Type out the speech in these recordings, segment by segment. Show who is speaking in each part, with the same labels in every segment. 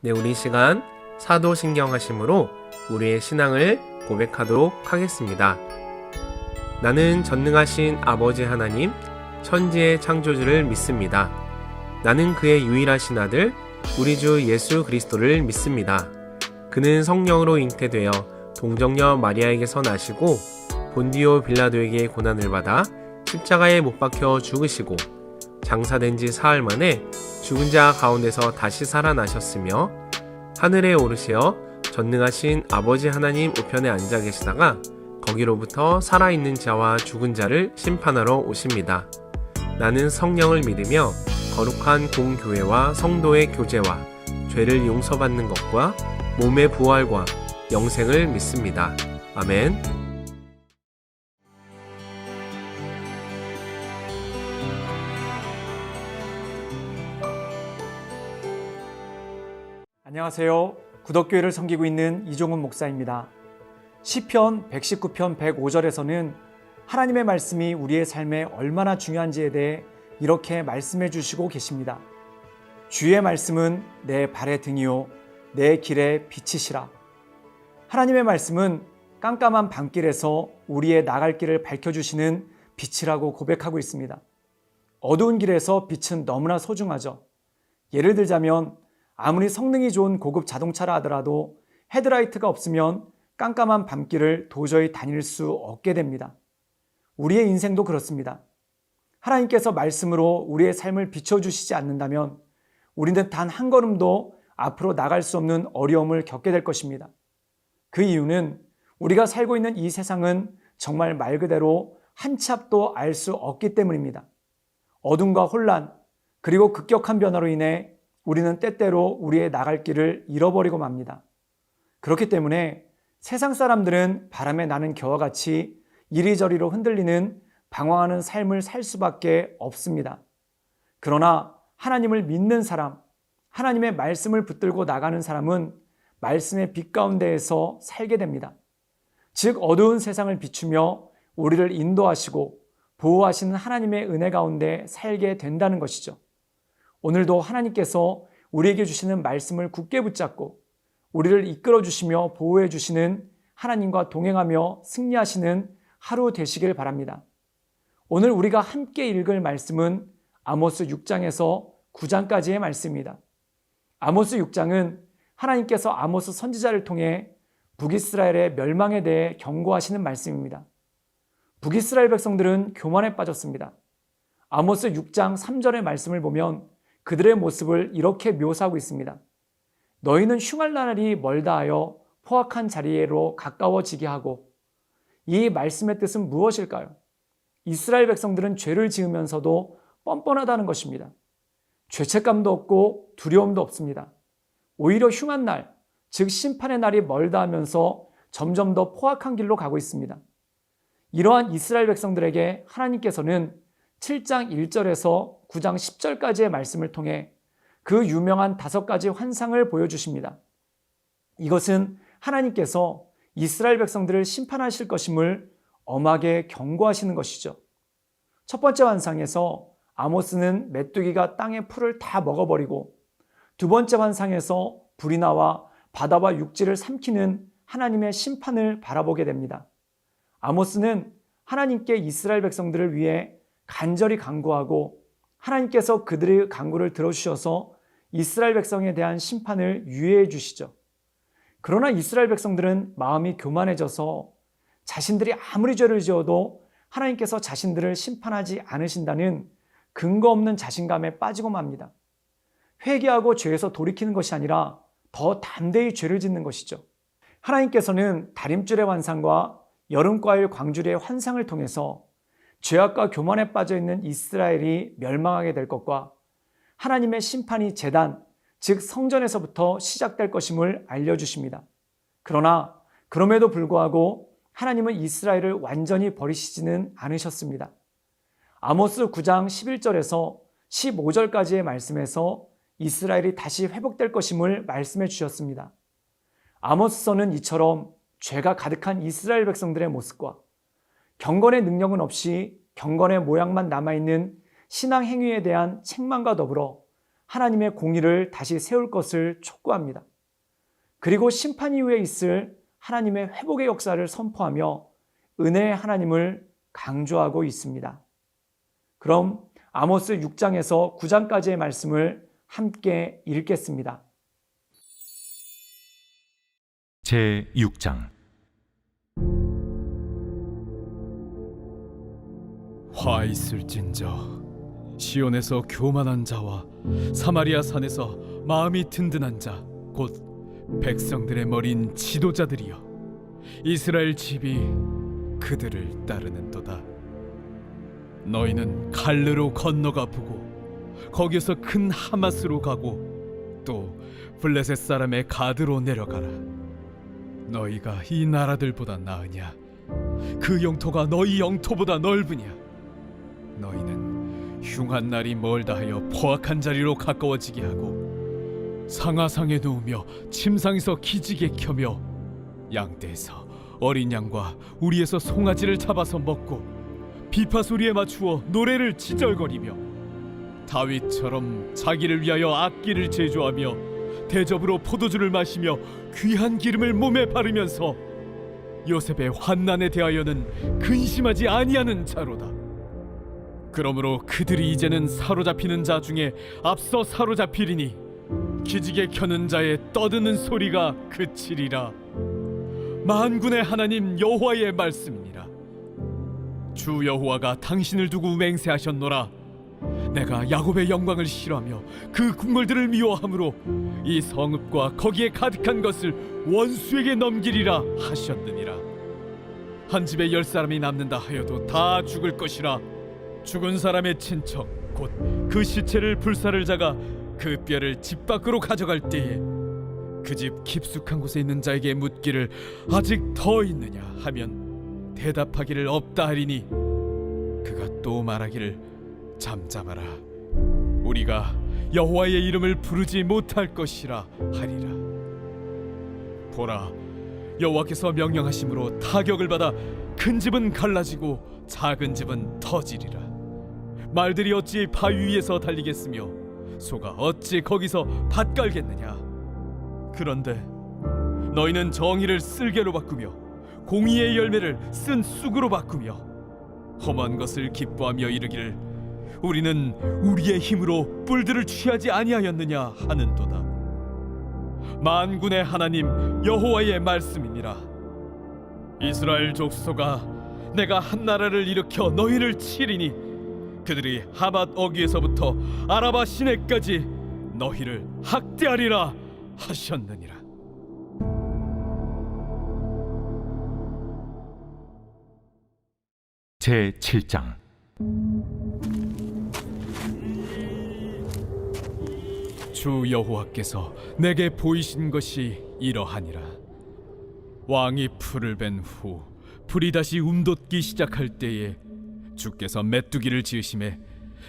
Speaker 1: 네, 우리 시간 사도신경하심으로 우리의 신앙을 고백하도록 하겠습니다. 나는 전능하신 아버지 하나님, 천지의 창조주를 믿습니다. 나는 그의 유일하신 아들, 우리 주 예수 그리스도를 믿습니다. 그는 성령으로 잉태되어 동정녀 마리아에게서 나시고 본디오 빌라도에게 고난을 받아 십자가에 못 박혀 죽으시고 장사된 지 사흘 만에 죽은 자 가운데서 다시 살아나셨으며 하늘에 오르시어 전능하신 아버지 하나님 우편에 앉아 계시다가 거기로부터 살아있는 자와 죽은 자를 심판하러 오십니다. 나는 성령을 믿으며 거룩한 공교회와 성도의 교제와 죄를 용서받는 것과 몸의 부활과 영생을 믿습니다. 아멘.
Speaker 2: 안녕하세요. 구덕교회를 섬기고 있는 이종훈 목사입니다. 시편 119편 105절에서는 하나님의 말씀이 우리의 삶에 얼마나 중요한지에 대해 이렇게 말씀해 주시고 계십니다. 주의 말씀은 내 발의 등이요 내 길의 빛이시라. 하나님의 말씀은 깜깜한 밤길에서 우리의 나갈 길을 밝혀주시는 빛이라고 고백하고 있습니다. 어두운 길에서 빛은 너무나 소중하죠. 예를 들자면 아무리 성능이 좋은 고급 자동차라 하더라도 헤드라이트가 없으면 깜깜한 밤길을 도저히 다닐 수 없게 됩니다. 우리의 인생도 그렇습니다. 하나님께서 말씀으로 우리의 삶을 비춰주시지 않는다면 우리는 단 한 걸음도 앞으로 나갈 수 없는 어려움을 겪게 될 것입니다. 그 이유는 우리가 살고 있는 이 세상은 정말 말 그대로 한 치 앞도 알 수 없기 때문입니다. 어둠과 혼란, 그리고 급격한 변화로 인해 우리는 때때로 우리의 나갈 길을 잃어버리고 맙니다. 그렇기 때문에 세상 사람들은 바람에 나는 겨와 같이 이리저리로 흔들리는 방황하는 삶을 살 수밖에 없습니다. 그러나 하나님을 믿는 사람, 하나님의 말씀을 붙들고 나가는 사람은 말씀의 빛 가운데에서 살게 됩니다. 즉 어두운 세상을 비추며 우리를 인도하시고 보호하시는 하나님의 은혜 가운데 살게 된다는 것이죠. 오늘도 하나님께서 우리에게 주시는 말씀을 굳게 붙잡고 우리를 이끌어 주시며 보호해 주시는 하나님과 동행하며 승리하시는 하루 되시길 바랍니다. 오늘 우리가 함께 읽을 말씀은 아모스 6장에서 9장까지의 말씀입니다. 아모스 6장은 하나님께서 아모스 선지자를 통해 북이스라엘의 멸망에 대해 경고하시는 말씀입니다. 북이스라엘 백성들은 교만에 빠졌습니다. 아모스 6장 3절의 말씀을 보면 그들의 모습을 이렇게 묘사하고 있습니다. 너희는 흉할 날이 멀다 하여 포악한 자리로 가까워지게 하고. 이 말씀의 뜻은 무엇일까요? 이스라엘 백성들은 죄를 지으면서도 뻔뻔하다는 것입니다. 죄책감도 없고 두려움도 없습니다. 오히려 흉한 날, 즉 심판의 날이 멀다 하면서 점점 더 포악한 길로 가고 있습니다. 이러한 이스라엘 백성들에게 하나님께서는 7장 1절에서 9장 10절까지의 말씀을 통해 그 유명한 5가지 환상을 보여주십니다. 이것은 하나님께서 이스라엘 백성들을 심판하실 것임을 엄하게 경고하시는 것이죠. 첫 번째 환상에서 아모스는 메뚜기가 땅의 풀을 다 먹어버리고, 두 번째 환상에서 불이 나와 바다와 육지를 삼키는 하나님의 심판을 바라보게 됩니다. 아모스는 하나님께 이스라엘 백성들을 위해 간절히 간구하고 하나님께서 그들의 간구를 들어주셔서 이스라엘 백성에 대한 심판을 유예해 주시죠. 그러나 이스라엘 백성들은 마음이 교만해져서 자신들이 아무리 죄를 지어도 하나님께서 자신들을 심판하지 않으신다는 근거 없는 자신감에 빠지고 맙니다. 회개하고 죄에서 돌이키는 것이 아니라 더 담대히 죄를 짓는 것이죠. 하나님께서는 다림줄의 환상과 여름과일 광주리의 환상을 통해서 죄악과 교만에 빠져있는 이스라엘이 멸망하게 될 것과 하나님의 심판이 제단, 즉 성전에서부터 시작될 것임을 알려주십니다. 그러나 그럼에도 불구하고 하나님은 이스라엘을 완전히 버리시지는 않으셨습니다. 아모스 9장 11절에서 15절까지의 말씀에서 이스라엘이 다시 회복될 것임을 말씀해 주셨습니다. 아모스서는 이처럼 죄가 가득한 이스라엘 백성들의 모습과 경건의 능력은 없이 경건의 모양만 남아있는 신앙 행위에 대한 책망과 더불어 하나님의 공의를 다시 세울 것을 촉구합니다. 그리고 심판 이후에 있을 하나님의 회복의 역사를 선포하며 은혜의 하나님을 강조하고 있습니다. 그럼 아모스 6장에서 9장까지의 말씀을 함께 읽겠습니다.
Speaker 3: 제6장
Speaker 4: 화 있을진저 시온에서 교만한 자와 사마리아 산에서 마음이 든든한 자 곧 백성들의 머리인 지도자들이여 이스라엘 집이 그들을 따르는도다. 너희는 갈르로 건너가 보고 거기서 큰 하마스로 가고 또 블레셋 사람의 가드로 내려가라. 너희가 이 나라들보다 나으냐? 그 영토가 너희 영토보다 넓으냐? 너희는 흉한 날이 멀다 하여 포악한 자리로 가까워지게 하고 상하상에 누우며 침상에서 기지개 켜며 양떼에서 어린 양과 우리에서 송아지를 잡아서 먹고 비파 소리에 맞추어 노래를 지절거리며 다윗처럼 자기를 위하여 악기를 제조하며 대접으로 포도주를 마시며 귀한 기름을 몸에 바르면서 요셉의 환난에 대하여는 근심하지 아니하는 자로다. 그러므로 그들이 이제는 사로잡히는 자 중에 앞서 사로잡히리니 기지개 켜는 자의 떠드는 소리가 그치리라. 만군의 하나님 여호와의 말씀이니라. 주 여호와가 당신을 두고 맹세하셨노라. 내가 야곱의 영광을 싫어하며 그 궁궐들을 미워하므로 이 성읍과 거기에 가득한 것을 원수에게 넘기리라 하셨느니라. 한 집에 10사람이 남는다 하여도 다 죽을 것이라. 죽은 사람의 친척 곧 그 시체를 불사를 자가 그 뼈를 집 밖으로 가져갈 때에 그 집 깊숙한 곳에 있는 자에게 묻기를 아직 더 있느냐 하면 대답하기를 없다 하리니 그가 또 말하기를 잠잠하라. 우리가 여호와의 이름을 부르지 못할 것이라 하리라. 보라, 여호와께서 명령하심으로 타격을 받아 큰 집은 갈라지고 작은 집은 터지리라. 말들이 어찌 바위 위에서 달리겠으며 소가 어찌 거기서 밭 깔겠느냐. 그런데 너희는 정의를 쓸개로 바꾸며 공의의 열매를 쓴 쑥으로 바꾸며 험한 것을 기뻐하며 이르기를 우리는 우리의 힘으로 뿔들을 취하지 아니하였느냐 하는도다. 만군의 하나님 여호와의 말씀이니라. 이스라엘 족속아, 내가 한 나라를 일으켜 너희를 치리니 그들이 하맛 어귀에서부터 아라바 시내까지 너희를 학대하리라 하셨느니라.
Speaker 3: 제7장
Speaker 4: 주 여호와께서 내게 보이신 것이 이러하니라. 왕이 풀을 벤 후 풀이 다시 움돋기 시작할 때에 주께서 메뚜기를 지으심에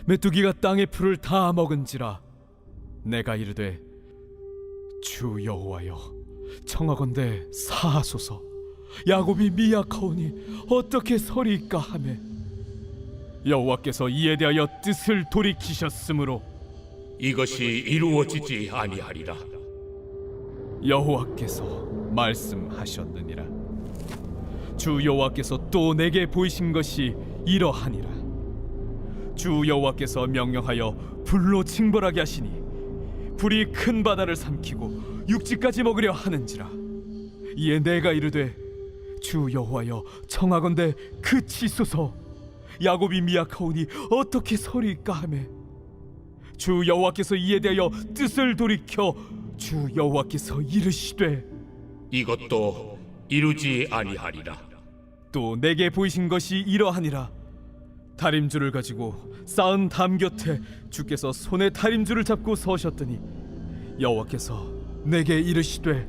Speaker 4: 메뚜기가 땅의 풀을 다 먹은지라. 내가 이르되 주 여호와여, 청하건대 사하소서. 야곱이 미약하오니 어떻게 서리이까 하매 여호와께서 이에 대하여 뜻을 돌이키셨으므로
Speaker 5: 이것이 이루어지지 아니하리라.
Speaker 4: 여호와께서 말씀하셨느니라. 주 여호와께서 또 내게 보이신 것이 이러하니라. 주 여호와께서 명령하여 불로 징벌하게 하시니 불이 큰 바다를 삼키고 육지까지 먹으려 하는지라. 이에 내가 이르되 주 여호와여, 청하건대 그치소서. 야곱이 미약하오니 어떻게 서리이까 하매 주 여호와께서 이에 대하여 뜻을 돌이켜 주 여호와께서 이르시되
Speaker 5: 이것도 이루지 아니하리라.
Speaker 4: 또 내게 보이신 것이 이러하니라. 다림줄을 가지고 쌓은 담 곁에 주께서 손에 다림줄을 잡고 서셨더니 여호와께서 내게 이르시되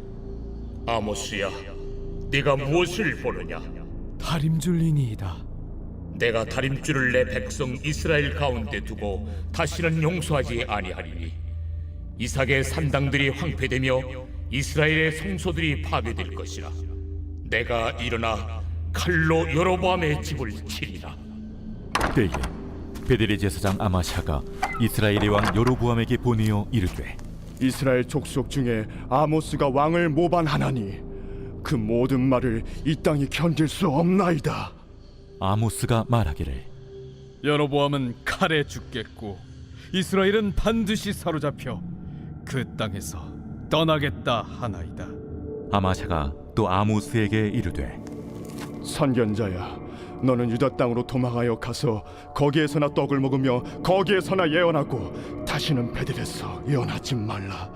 Speaker 5: 아모스야, 네가 무엇을 보느냐?
Speaker 4: 다림줄이니이다.
Speaker 5: 내가 다림줄을 내 백성 이스라엘 가운데 두고 다시는 용서하지 아니하리니 이삭의 산당들이 황폐되며 이스라엘의 성소들이 파괴될 것이라. 내가 일어나 칼로 여로보암의 집을 치리라.
Speaker 3: 때에 베델의 제사장 아마샤가 이스라엘의 왕 여로보암에게 보내어 이르되
Speaker 6: 이스라엘 족속 중에 아모스가 왕을 모반하나니 그 모든 말을 이 땅이 견딜 수 없나이다.
Speaker 3: 아모스가 말하기를
Speaker 4: 여로보암은 칼에 죽겠고 이스라엘은 반드시 사로잡혀 그 땅에서 떠나겠다 하나이다.
Speaker 3: 아마샤가 또 아모스에게 이르되
Speaker 6: 선견자야, 너는 유다 땅으로 도망하여 가서 거기에서나 떡을 먹으며 거기에서나 예언하고 다시는 베델에서 예언하지 말라.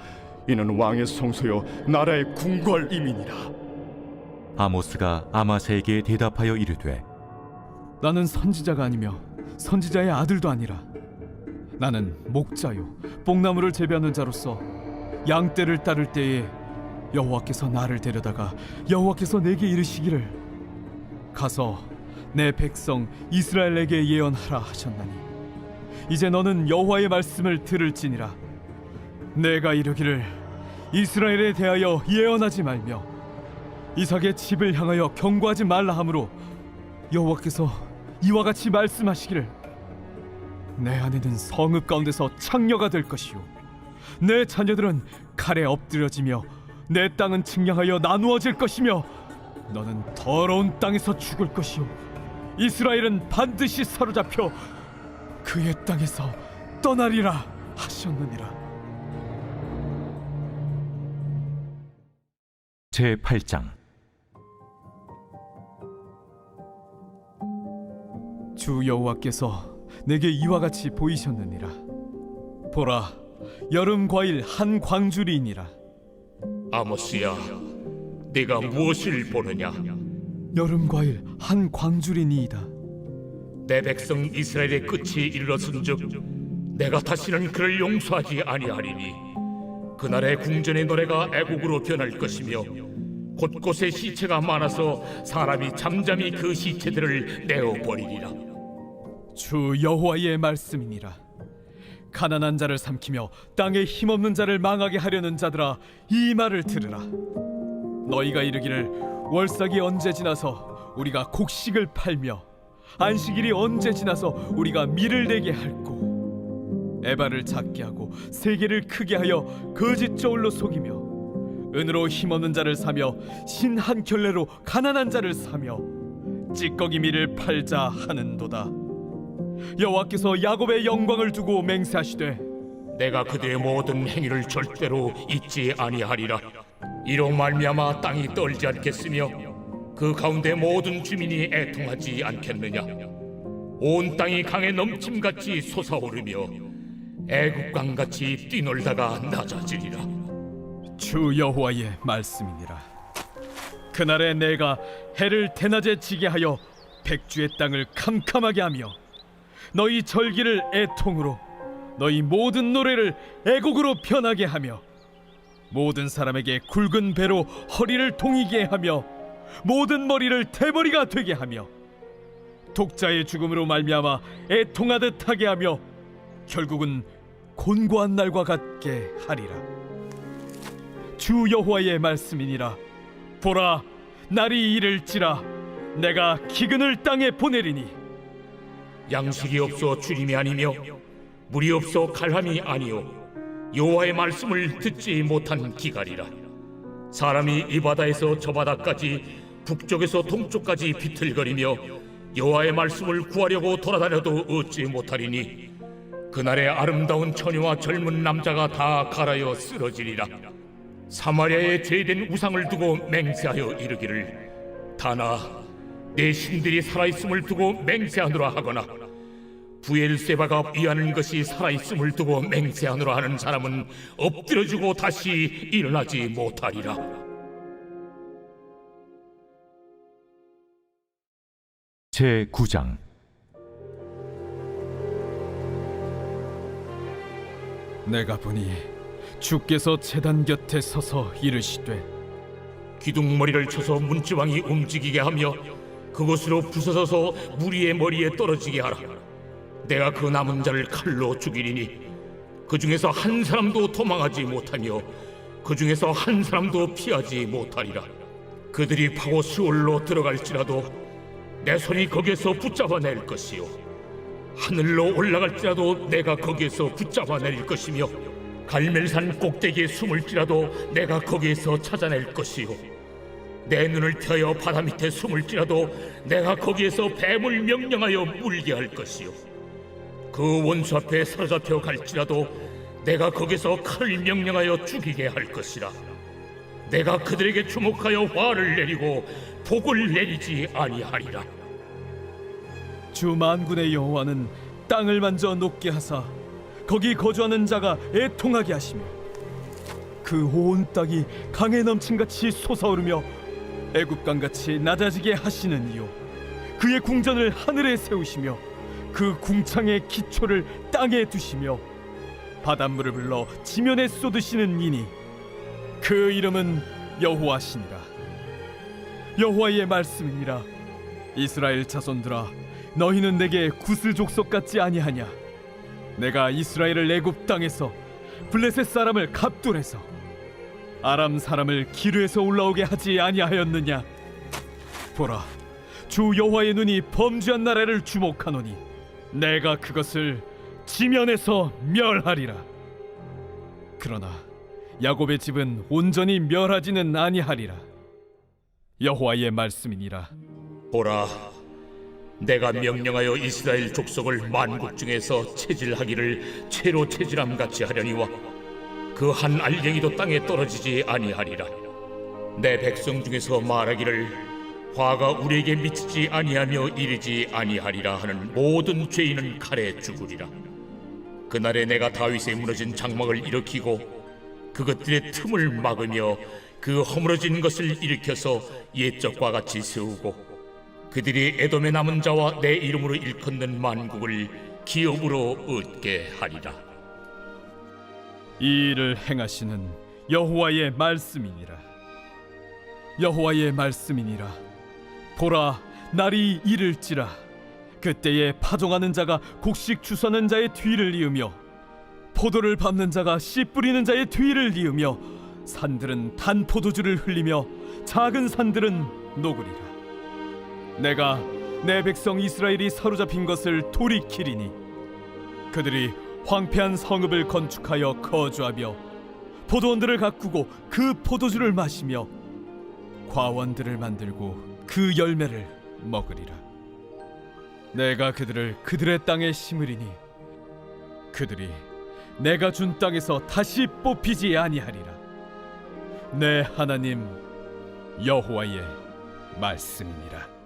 Speaker 6: 이는 왕의 성소요 나라의 궁궐임이니라.
Speaker 3: 아모스가 아마샤에게 대답하여 이르되
Speaker 4: 나는 선지자가 아니며 선지자의 아들도 아니라 나는 목자요 뽕나무를 재배하는 자로서 양떼를 따를 때에 여호와께서 나를 데려다가 여호와께서 내게 이르시기를 가서 내 백성 이스라엘에게 예언하라 하셨나니 이제 너는 여호와의 말씀을 들을지니라. 내가 이르기를 이스라엘에 대하여 예언하지 말며 이삭의 집을 향하여 경고하지 말라 하므로 여호와께서 이와 같이 말씀하시기를 내 아내는 성읍 가운데서 창녀가 될 것이요 내 자녀들은 칼에 엎드려지며 내 땅은 측량하여 나누어질 것이며 너는 더러운 땅에서 죽을 것이요 이스라엘은 반드시 사로잡혀 그의 땅에서 떠나리라 하셨느니라.
Speaker 3: 제8장
Speaker 4: 주 여호와께서 내게 이와 같이 보이셨느니라. 보라, 여름 과일 한 광주리이니라.
Speaker 5: 아모스야, 네가 무엇을 보느냐?
Speaker 4: 여름 과일 한 광주리니이다.
Speaker 5: 내 백성 이스라엘의 끝이 이르렀은즉 내가 다시는 그를 용서하지 아니하리니 그날의 궁전의 노래가 애곡으로 변할 것이며 곳곳에 시체가 많아서 사람이 잠잠히 그 시체들을 내어버리리라.
Speaker 4: 주 여호와의 말씀이니라. 가난한 자를 삼키며 땅에 힘없는 자를 망하게 하려는 자들아, 이 말을 들으라. 너희가 이르기를 월삭이 언제 지나서 우리가 곡식을 팔며 안식일이 언제 지나서 우리가 밀을 내게 할꼬. 에바를 작게 하고 세계를 크게 하여 거짓 저울로 속이며 은으로 힘없는 자를 사며 신 한 켤레로 가난한 자를 사며 찌꺼기 밀을 팔자 하는도다. 여호와께서 야곱의 영광을 두고 맹세하시되
Speaker 5: 내가 그들의 모든 행위를 절대로 잊지 아니하리라. 이로 말미암아 땅이 떨지 않겠으며 그 가운데 모든 주민이 애통하지 않겠느냐. 온 땅이 강에 넘침같이 솟아오르며 애국강같이 뛰놀다가 낮아지리라.
Speaker 4: 주 여호와의 말씀이니라. 그날에 내가 해를 대낮에 지게 하여 백주의 땅을 캄캄하게 하며 너희 절기를 애통으로 너희 모든 노래를 애곡으로 변하게 하며 모든 사람에게 굵은 배로 허리를 동이게 하며 모든 머리를 대머리가 되게 하며 독자의 죽음으로 말미암아 애통하듯 하게 하며 결국은 곤고한 날과 같게 하리라. 주 여호와의 말씀이니라. 보라, 날이 이를지라 내가 기근을 땅에 보내리니
Speaker 5: 양식이 없어 주림이 아니며 물이 없어 갈함이 아니요 여호와의 말씀을 듣지 못한 기갈이라. 사람이 이 바다에서 저 바다까지 북쪽에서 동쪽까지 비틀거리며 여호와의 말씀을 구하려고 돌아다녀도 얻지 못하리니 그날에 아름다운 처녀와 젊은 남자가 다 갈아여 쓰러지리라. 사마리아에 죄된 우상을 두고 맹세하여 이르기를 다나 내 신들이 살아있음을 두고 맹세하노라 하거나 부엘세바가 위하는 것이 살아있음을 두고 맹세하노라 하는 사람은 엎드려지고 다시 일어나지 못하리라.
Speaker 3: 제9장
Speaker 4: 내가 보니 주께서 제단 곁에 서서 이르시되
Speaker 5: 기둥머리를 쳐서 문지방이 움직이게 하며 그것으로 부서져서 무리의 머리에 떨어지게 하라. 내가 그 남은 자를 칼로 죽이리니 그 중에서 한 사람도 도망하지 못하며 그 중에서 한 사람도 피하지 못하리라. 그들이 파고 수올로 들어갈지라도 내 손이 거기에서 붙잡아낼 것이요 하늘로 올라갈지라도 내가 거기에서 붙잡아 내릴 것이며 갈멜산 꼭대기에 숨을지라도 내가 거기에서 찾아낼 것이요 내 눈을 펴여 바다 밑에 숨을지라도 내가 거기에서 뱀을 명령하여 물게 할 것이요 그 원수 앞에 사로잡혀 갈지라도 내가 거기서 칼을 명령하여 죽이게 할 것이라 내가 그들에게 주목하여 화를 내리고 복을 내리지 아니하리라.
Speaker 4: 주 만군의 여호와는 땅을 만져 녹게 하사 거기 거주하는 자가 애통하게 하시며 그 온 땅이 강에 넘친같이 솟아오르며 애굽강같이 낮아지게 하시는 이요 그의 궁전을 하늘에 세우시며 그 궁창의 기초를 땅에 두시며 바닷물을 불러 지면에 쏟으시는 이니 그 이름은 여호와시니라. 여호와의 말씀이니라. 이스라엘 자손들아, 너희는 내게 구슬 족속 같지 아니하냐? 내가 이스라엘을 애굽 땅에서 블레셋 사람을 갑돌에서 아람 사람을 기르에서 올라오게 하지 아니하였느냐? 보라, 주 여호와의 눈이 범죄한 나라를 주목하노니 내가 그것을 지면에서 멸하리라. 그러나 야곱의 집은 온전히 멸하지는 아니하리라. 여호와의 말씀이니라.
Speaker 5: 보라, 내가 명령하여 이스라엘 족속을 만국 중에서 체질하기를 채로 체질함 같이 하려니와 그 한 알갱이도 땅에 떨어지지 아니하리라. 내 백성 중에서 말하기를 화가 우리에게 미치지 아니하며 이르지 아니하리라 하는 모든 죄인은 칼에 죽으리라. 그날에 내가 다윗의 무너진 장막을 일으키고 그것들의 틈을 막으며 그 허물어진 것을 일으켜서 옛적과 같이 세우고 그들이 에돔의 남은 자와 내 이름으로 일컫는 만국을 기업으로 얻게 하리라.
Speaker 4: 이 일을 행하시는 여호와의 말씀이니라. 여호와의 말씀이니라. 보라, 날이 이를지라. 그때에 파종하는 자가 곡식 주서는 자의 뒤를 이으며 포도를 밟는 자가 씨 뿌리는 자의 뒤를 이으며 산들은 단 포도주를 흘리며 작은 산들은 녹으리라. 내가 내 백성 이스라엘이 사로잡힌 것을 돌이키리니 그들이 황폐한 성읍을 건축하여 거주하며 포도원들을 가꾸고 그 포도주를 마시며 과원들을 만들고 그 열매를 먹으리라. 내가 그들을 그들의 땅에 심으리니 그들이 내가 준 땅에서 다시 뽑히지 아니하리라. 내 하나님 여호와의 말씀이니라.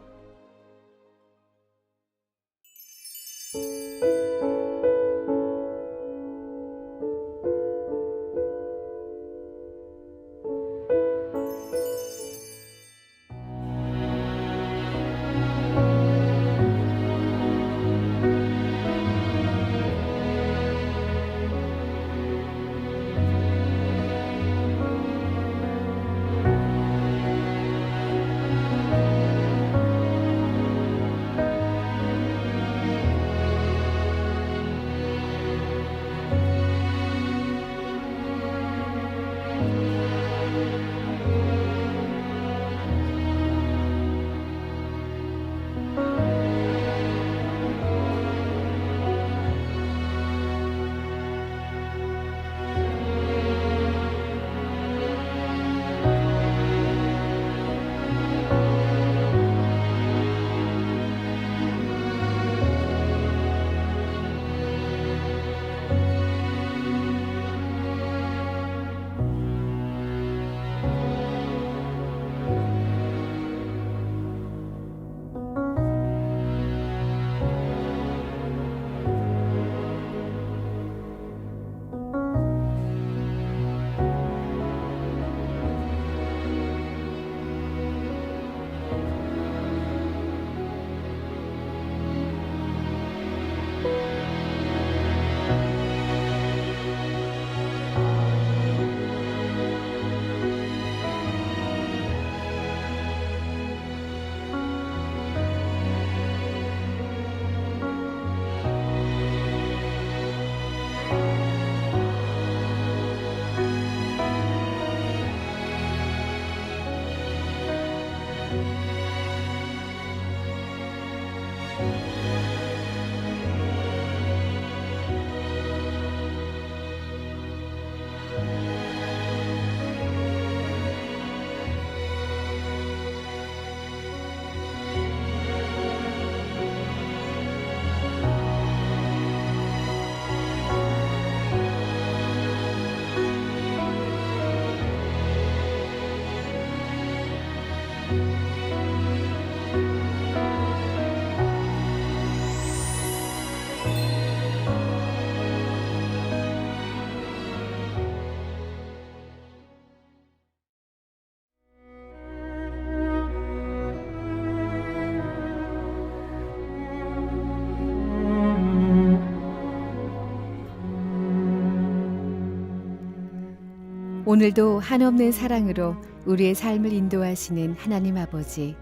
Speaker 7: 오늘도 한없는 사랑으로 우리의 삶을 인도하시는 하나님 아버지,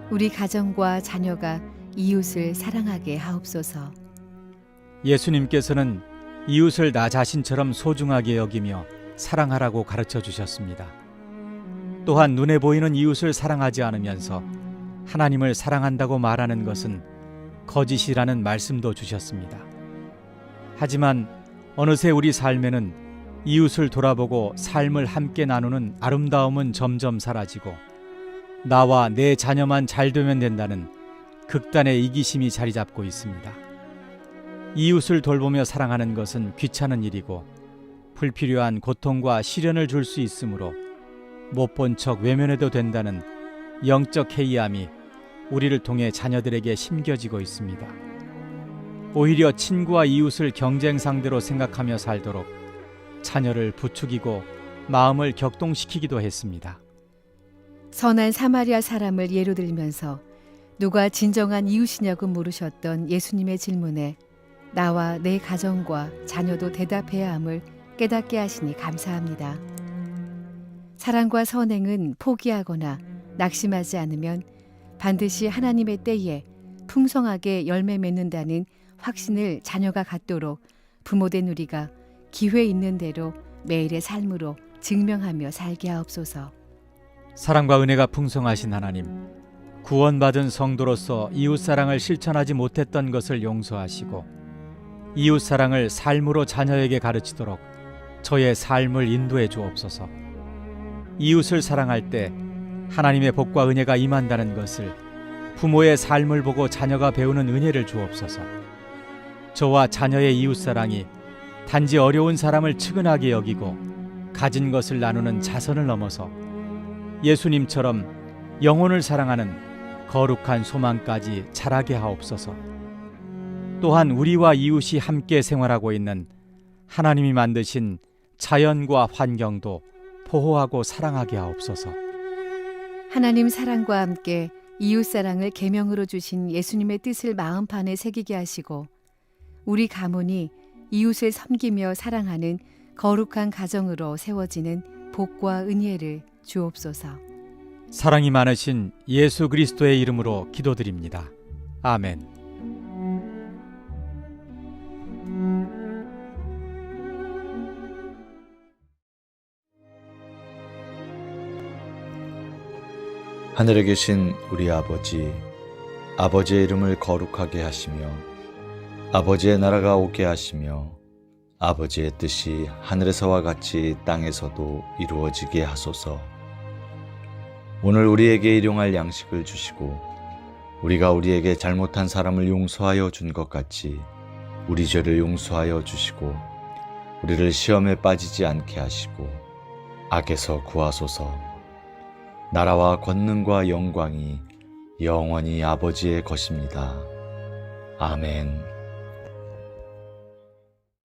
Speaker 7: 우리 가정과 자녀가 이웃을 사랑하게 하옵소서.
Speaker 8: 예수님께서는 이웃을 나 자신처럼 소중하게 여기며 사랑하라고 가르쳐 주셨습니다. 또한 눈에 보이는 이웃을 사랑하지 않으면서 하나님을 사랑한다고 말하는 것은 거짓이라는 말씀도 주셨습니다. 하지만 어느새 우리 삶에는 이웃을 돌아보고 삶을 함께 나누는 아름다움은 점점 사라지고 나와 내 자녀만 잘 되면 된다는 극단의 이기심이 자리 잡고 있습니다. 이웃을 돌보며 사랑하는 것은 귀찮은 일이고 불필요한 고통과 시련을 줄 수 있으므로 못 본 척 외면해도 된다는 영적 해이함이 우리를 통해 자녀들에게 심겨지고 있습니다. 오히려 친구와 이웃을 경쟁 상대로 생각하며 살도록 자녀를 부추기고 마음을 격동시키기도 했습니다.
Speaker 7: 선한 사마리아 사람을 예로 들면서 누가 진정한 이웃이냐고 물으셨던 예수님의 질문에 나와 내 가정과 자녀도 대답해야 함을 깨닫게 하시니 감사합니다. 사랑과 선행은 포기하거나 낙심하지 않으면 반드시 하나님의 때에 풍성하게 열매 맺는다는 확신을 자녀가 갖도록 부모된 우리가 기회 있는 대로 매일의 삶으로 증명하며 살게 하옵소서.
Speaker 8: 사랑과 은혜가 풍성하신 하나님, 구원받은 성도로서 이웃사랑을 실천하지 못했던 것을 용서하시고 이웃사랑을 삶으로 자녀에게 가르치도록 저의 삶을 인도해 주옵소서. 이웃을 사랑할 때 하나님의 복과 은혜가 임한다는 것을 부모의 삶을 보고 자녀가 배우는 은혜를 주옵소서. 저와 자녀의 이웃사랑이 단지 어려운 사람을 측은하게 여기고 가진 것을 나누는 자선을 넘어서 예수님처럼 영혼을 사랑하는 거룩한 소망까지 자라게 하옵소서. 또한 우리와 이웃이 함께 생활하고 있는 하나님이 만드신 자연과 환경도 보호하고 사랑하게 하옵소서.
Speaker 7: 하나님 사랑과 함께 이웃 사랑을 계명으로 주신 예수님의 뜻을 마음판에 새기게 하시고 우리 가문이 이웃을 섬기며 사랑하는 거룩한 가정으로 세워지는 복과 은혜를 주옵소서.
Speaker 8: 사랑이 많으신 예수 그리스도의 이름으로 기도드립니다. 아멘.
Speaker 9: 하늘에 계신 우리 아버지, 아버지의 이름을 거룩하게 하시며 아버지의 나라가 오게 하시며 아버지의 뜻이 하늘에서와 같이 땅에서도 이루어지게 하소서. 오늘 우리에게 일용할 양식을 주시고 우리가 우리에게 잘못한 사람을 용서하여 준 것 같이 우리 죄를 용서하여 주시고 우리를 시험에 빠지지 않게 하시고 악에서 구하소서. 나라와 권능과 영광이 영원히 아버지의 것입니다. 아멘.